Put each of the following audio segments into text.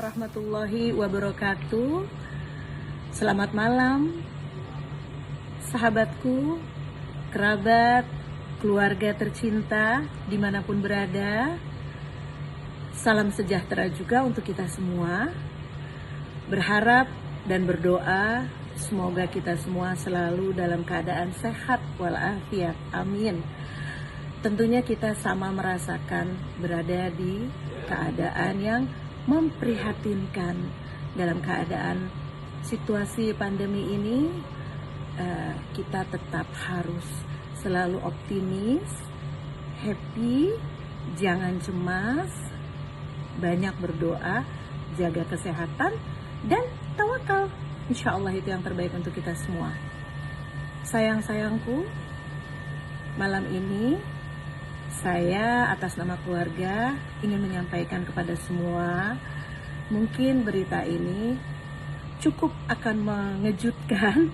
warahmatullahi wabarakatuh. Selamat malam, sahabatku, kerabat, keluarga tercinta, dimanapun berada. Salam sejahtera juga untuk kita semua. Berharap dan berdoa semoga kita semua selalu dalam keadaan sehat walafiat. Amin. Tentunya kita sama merasakan berada di keadaan yang memprihatinkan. Dalam keadaan situasi pandemi ini, kita tetap harus selalu optimis, happy, jangan cemas, banyak berdoa, jaga kesehatan, dan tawakal. Insya Allah itu yang terbaik untuk kita semua. Sayang-sayangku, malam ini saya atas nama keluarga ingin menyampaikan kepada semua, mungkin berita ini cukup akan mengejutkan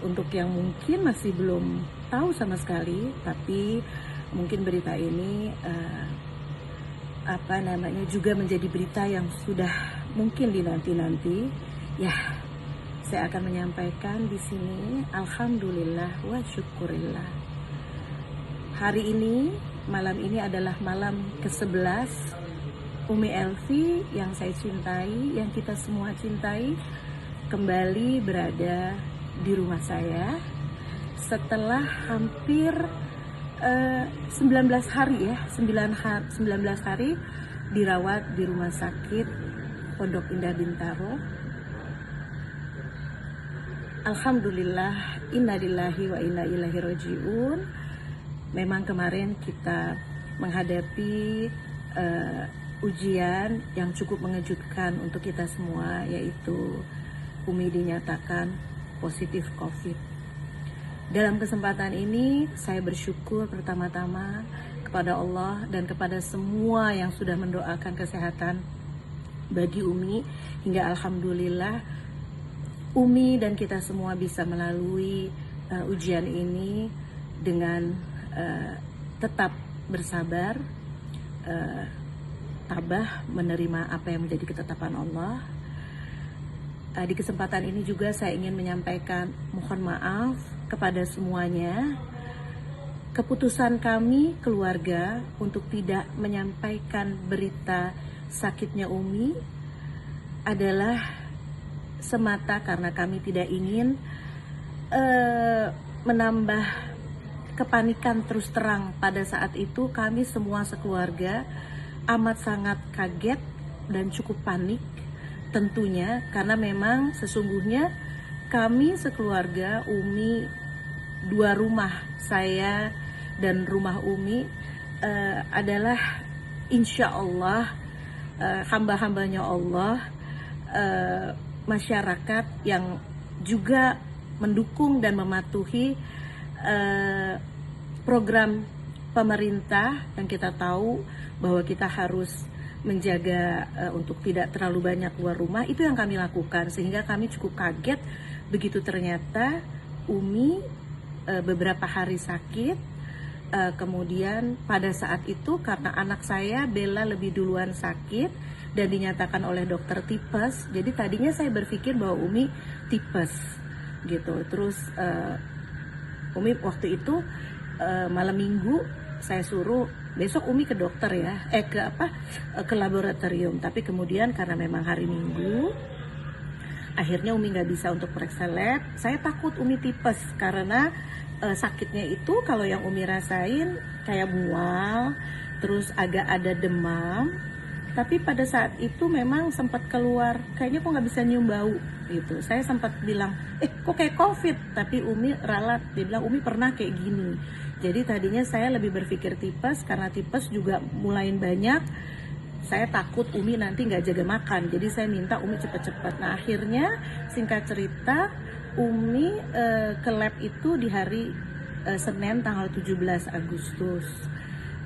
untuk yang mungkin masih belum tahu sama sekali, tapi mungkin berita ini juga menjadi berita yang sudah mungkin dinanti-nanti. Ya, saya akan menyampaikan di sini. Alhamdulillah wa syukurillah. Hari ini, malam ini adalah malam ke-11 Umi Elvi yang saya cintai, yang kita semua cintai, kembali berada di rumah saya setelah hampir 19 hari ya, 19 hari dirawat di rumah sakit Pondok Indah Bintaro. Alhamdulillah, innalillahi wa inna ilaihi rajiun. Memang kemarin kita menghadapi ujian yang cukup mengejutkan untuk kita semua, yaitu Umi dinyatakan positif COVID. Dalam kesempatan ini saya bersyukur pertama-tama kepada Allah dan kepada semua yang sudah mendoakan kesehatan bagi Umi, hingga alhamdulillah Umi dan kita semua bisa melalui ujian ini dengan tetap bersabar, tabah menerima apa yang menjadi ketetapan Allah. Di kesempatan ini juga saya ingin menyampaikan mohon maaf kepada semuanya. Keputusan kami keluarga untuk tidak menyampaikan berita sakitnya Umi adalah semata karena kami tidak ingin menambah kepanikan terus terang. Pada saat itu kami semua sekeluarga amat sangat kaget dan cukup panik tentunya, karena memang sesungguhnya kami sekeluarga, Umi, 2 rumah, saya dan rumah Umi adalah insya Allah hamba-hambanya Allah, masyarakat yang juga mendukung dan mematuhi program pemerintah, dan kita tahu bahwa kita harus menjaga untuk tidak terlalu banyak keluar rumah. Itu yang kami lakukan, sehingga kami cukup kaget begitu ternyata Umi beberapa hari sakit. Kemudian pada saat itu karena anak saya Bella lebih duluan sakit dan dinyatakan oleh dokter tipes, jadi tadinya saya berpikir bahwa Umi tipes gitu. Terus Umi waktu itu malam minggu saya suruh besok Umi ke dokter ya, ke laboratorium. Tapi kemudian karena memang hari Minggu, akhirnya Umi nggak bisa untuk periksa lab. Saya takut Umi tipes karena sakitnya itu kalau yang Umi rasain kayak mual, terus agak ada demam. Tapi pada saat itu memang sempat keluar, kayaknya kok nggak bisa nyium bau gitu. Saya sempat bilang, kok kayak COVID, tapi Umi ralat, dia bilang Umi pernah kayak gini. Jadi tadinya saya lebih berpikir tipes, karena tipes juga mulai banyak. Saya takut Umi nanti nggak jaga makan, jadi saya minta Umi cepet-cepet. Nah akhirnya singkat cerita, Umi ke lab itu di hari Senin tanggal 17 Agustus.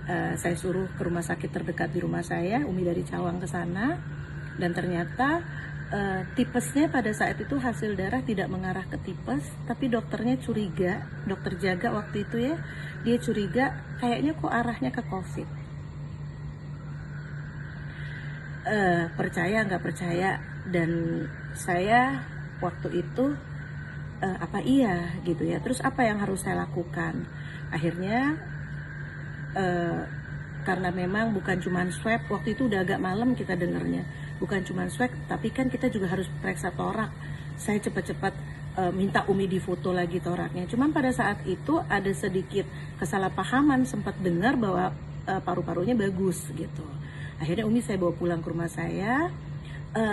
Saya suruh ke rumah sakit terdekat di rumah saya, Umi dari Cawang ke sana, dan ternyata tipesnya pada saat itu hasil darah tidak mengarah ke tipes, tapi dokternya curiga, dokter jaga waktu itu ya, dia curiga kayaknya kok arahnya ke COVID. percaya nggak percaya, dan saya waktu itu apa iya gitu ya, terus apa yang harus saya lakukan. Akhirnya karena memang bukan cuma swab, waktu itu udah agak malam kita dengarnya, bukan cuma swab tapi kan kita juga harus periksa torak. Saya cepat-cepat minta Umi difoto lagi toraknya. Cuman pada saat itu ada sedikit kesalahpahaman, sempat dengar bahwa paru-parunya bagus gitu. Akhirnya Umi saya bawa pulang ke rumah saya.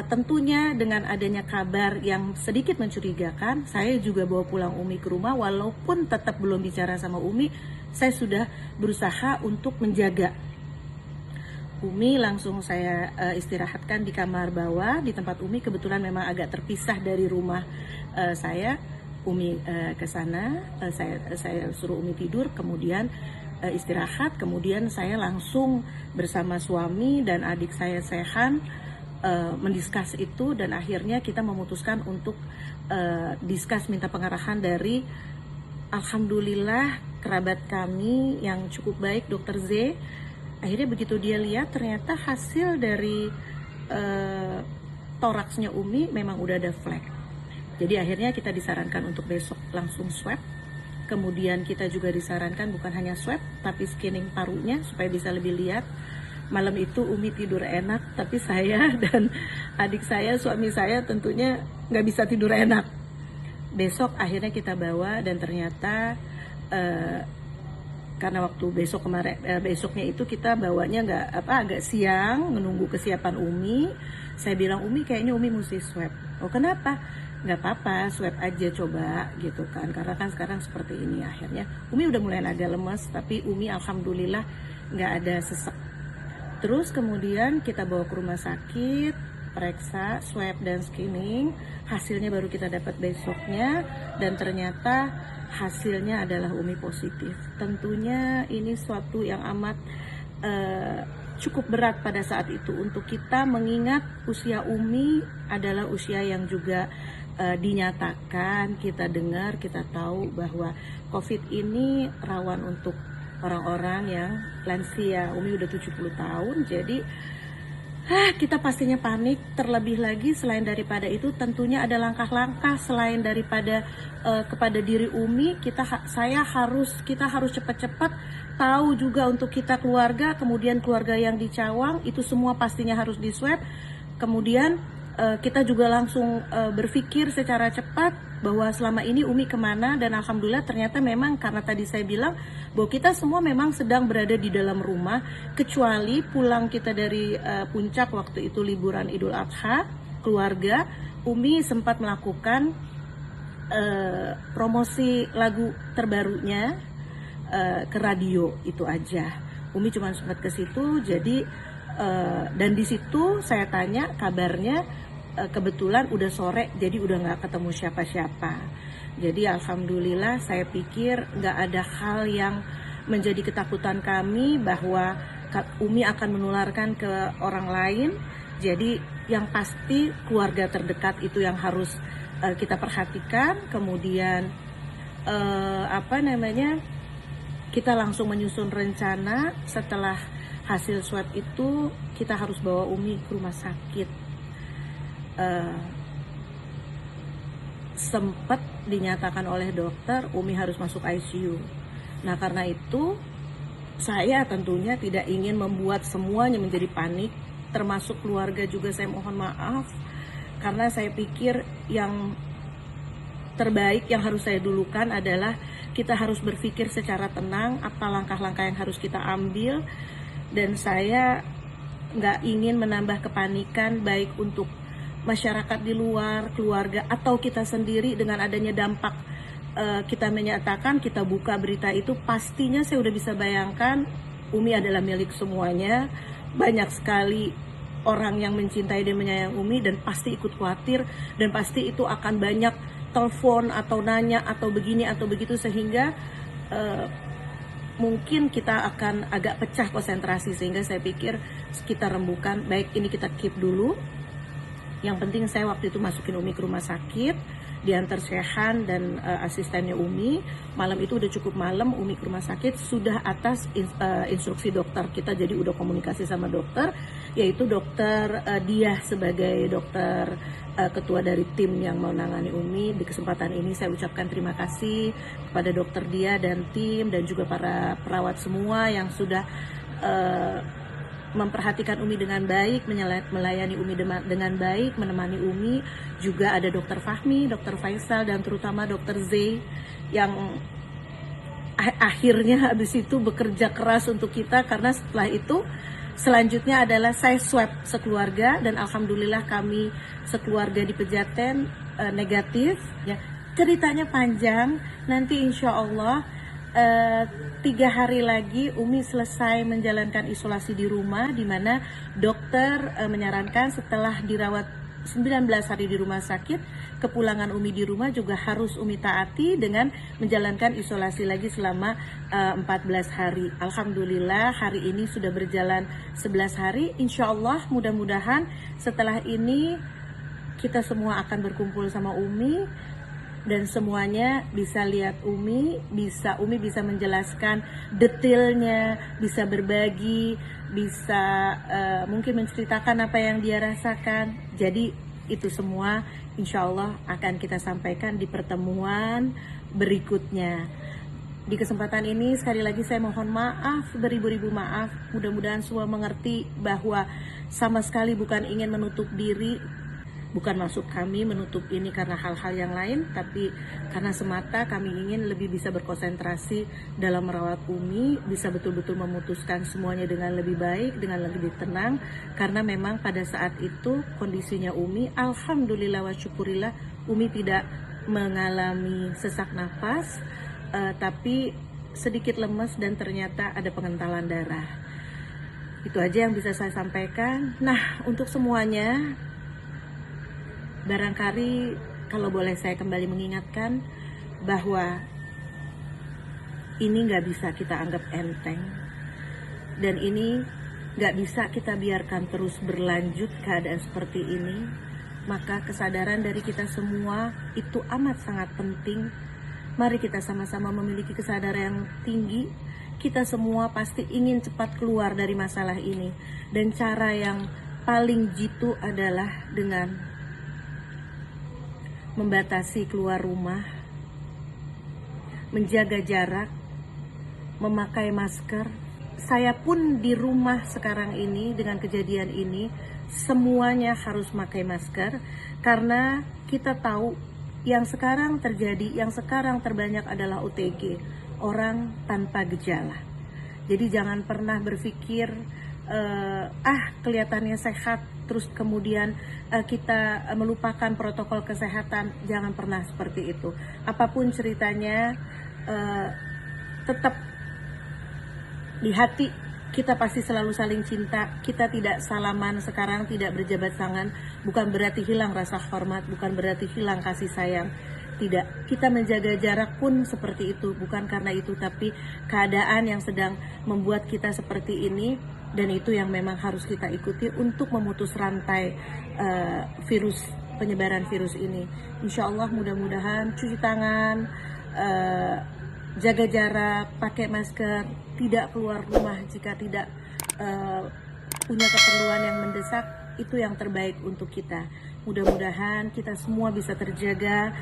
Tentunya dengan adanya kabar yang sedikit mencurigakan, saya juga bawa pulang Umi ke rumah. Walaupun tetap belum bicara sama Umi, saya sudah berusaha untuk menjaga. Umi langsung saya istirahatkan di kamar bawah di tempat Umi. Kebetulan memang agak terpisah dari rumah saya. Umi ke sana, saya suruh Umi tidur, kemudian istirahat. Kemudian saya langsung bersama suami dan adik saya Sehan mendiskus itu, dan akhirnya kita memutuskan untuk diskus minta pengarahan dari, alhamdulillah, kerabat kami yang cukup baik, Dokter Z. Akhirnya begitu dia lihat, ternyata hasil dari toraksnya Umi memang udah ada flek. Jadi akhirnya kita disarankan untuk besok langsung swab. Kemudian kita juga disarankan bukan hanya swab tapi scanning parunya supaya bisa lebih lihat. Malam itu Umi tidur enak, tapi saya dan adik saya, suami saya tentunya nggak bisa tidur enak. Besok akhirnya kita bawa, dan ternyata karena waktu besoknya itu kita bawanya agak siang, menunggu kesiapan Umi. Saya bilang, Umi kayaknya Umi mesti swab. Oh kenapa? Nggak apa-apa, swab aja coba gitu kan, karena kan sekarang seperti ini. Akhirnya Umi udah mulai agak lemas, tapi Umi alhamdulillah nggak ada sesek. Terus kemudian kita bawa ke rumah sakit, periksa, swab dan scanning. Hasilnya baru kita dapat besoknya, dan ternyata hasilnya adalah Umi positif. Tentunya ini suatu yang amat cukup berat pada saat itu untuk kita, mengingat usia Umi adalah usia yang juga dinyatakan, kita dengar, kita tahu bahwa COVID ini rawan untuk orang-orang yang lansia. Umi udah 70 tahun, jadi kita pastinya panik. Terlebih lagi selain daripada itu, tentunya ada langkah-langkah selain daripada kepada diri Umi. Kita harus cepat-cepat tahu juga untuk kita keluarga, kemudian keluarga yang di Cawang itu semua pastinya harus diswab. Kemudian kita juga langsung berpikir secara cepat bahwa selama ini Umi kemana, dan alhamdulillah ternyata memang karena tadi saya bilang bahwa kita semua memang sedang berada di dalam rumah, kecuali pulang kita dari puncak waktu itu liburan Idul Adha keluarga. Umi sempat melakukan promosi lagu terbarunya ke radio, itu aja. Umi cuma sempat ke situ. Jadi dan di situ saya tanya kabarnya, kebetulan udah sore, jadi udah nggak ketemu siapa-siapa. Jadi alhamdulillah, saya pikir nggak ada hal yang menjadi ketakutan kami bahwa Umi akan menularkan ke orang lain. Jadi yang pasti keluarga terdekat itu yang harus kita perhatikan. Kemudian kita langsung menyusun rencana. Setelah hasil swab itu kita harus bawa Umi ke rumah sakit. Sempat dinyatakan oleh dokter Umi harus masuk ICU. Nah karena itu saya tentunya tidak ingin membuat semuanya menjadi panik, termasuk keluarga juga. Saya mohon maaf karena saya pikir yang terbaik yang harus saya dulukan adalah kita harus berpikir secara tenang apa langkah-langkah yang harus kita ambil, dan saya nggak ingin menambah kepanikan baik untuk masyarakat di luar, keluarga, atau kita sendiri. Dengan adanya dampak kita menyatakan, kita buka berita itu, pastinya saya udah bisa bayangkan Umi adalah milik semuanya. Banyak sekali orang yang mencintai dan menyayang Umi, dan pasti ikut khawatir, dan pasti itu akan banyak telepon atau nanya atau begini atau begitu, sehingga mungkin kita akan agak pecah konsentrasi. Sehingga saya pikir kita rembukan, baik ini kita keep dulu. Yang penting saya waktu itu masukin Umi ke rumah sakit, diantar Shehan dan asistennya Umi. Malam itu udah cukup malam, Umi ke rumah sakit sudah atas instruksi dokter. Kita jadi udah komunikasi sama dokter, yaitu dokter Diah sebagai dokter ketua dari tim yang mau nangani Umi. Di kesempatan ini saya ucapkan terima kasih kepada dokter Diah dan tim dan juga para perawat semua yang sudah memperhatikan Umi dengan baik, melayani Umi dengan baik, menemani Umi. Juga ada dokter Fahmi, dokter Faisal, dan terutama dokter Z yang akhirnya habis itu bekerja keras untuk kita, karena setelah itu selanjutnya adalah saya swab sekeluarga dan alhamdulillah kami sekeluarga di Pejaten negatif. Ya, ceritanya panjang, nanti insya Allah 3 hari lagi Umi selesai menjalankan isolasi di rumah, di mana dokter menyarankan setelah dirawat 19 hari di rumah sakit, kepulangan Umi di rumah juga harus Umi taati dengan menjalankan isolasi lagi selama 14 hari. Alhamdulillah hari ini sudah berjalan 11 hari. Insya Allah mudah-mudahan setelah ini kita semua akan berkumpul sama Umi dan semuanya bisa lihat Umi bisa menjelaskan detailnya, bisa berbagi, bisa mungkin menceritakan apa yang dia rasakan. Jadi itu semua insya Allah akan kita sampaikan di pertemuan berikutnya. Di kesempatan ini sekali lagi saya mohon maaf, beribu-ribu maaf. Mudah-mudahan semua mengerti bahwa sama sekali bukan ingin menutup diri. Bukan maksud kami menutup ini karena hal-hal yang lain, tapi karena semata kami ingin lebih bisa berkonsentrasi dalam merawat Umi, bisa betul-betul memutuskan semuanya dengan lebih baik, dengan lebih tenang, karena memang pada saat itu kondisinya Umi, alhamdulillah wa syukurillah, Umi tidak mengalami sesak nafas, tapi sedikit lemes dan ternyata ada pengentalan darah. Itu aja yang bisa saya sampaikan. Nah, untuk semuanya, barangkali kalau boleh saya kembali mengingatkan bahwa ini nggak bisa kita anggap enteng, dan ini nggak bisa kita biarkan terus berlanjut keadaan seperti ini. Maka kesadaran dari kita semua itu amat sangat penting. Mari kita sama-sama memiliki kesadaran yang tinggi. Kita semua pasti ingin cepat keluar dari masalah ini, dan cara yang paling jitu adalah dengan membatasi keluar rumah, menjaga jarak, memakai masker. Saya pun di rumah sekarang ini dengan kejadian ini semuanya harus memakai masker, karena kita tahu yang sekarang terjadi, yang sekarang terbanyak adalah OTG, orang tanpa gejala. Jadi jangan pernah berpikir kelihatannya sehat terus kemudian kita melupakan protokol kesehatan. Jangan pernah seperti itu. Apapun ceritanya, tetap di hati kita pasti selalu saling cinta. Kita tidak salaman sekarang, tidak berjabat tangan, bukan berarti hilang rasa hormat, bukan berarti hilang kasih sayang. Tidak, kita menjaga jarak pun seperti itu, bukan karena itu, tapi keadaan yang sedang membuat kita seperti ini, dan itu yang memang harus kita ikuti untuk memutus rantai penyebaran virus ini. Insya Allah mudah-mudahan cuci tangan, jaga jarak, pakai masker, tidak keluar rumah jika tidak punya keperluan yang mendesak, itu yang terbaik untuk kita. Mudah-mudahan kita semua bisa terjaga,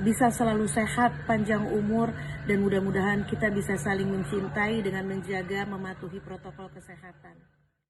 bisa selalu sehat, panjang umur, dan mudah-mudahan kita bisa saling mencintai dengan menjaga, mematuhi protokol kesehatan.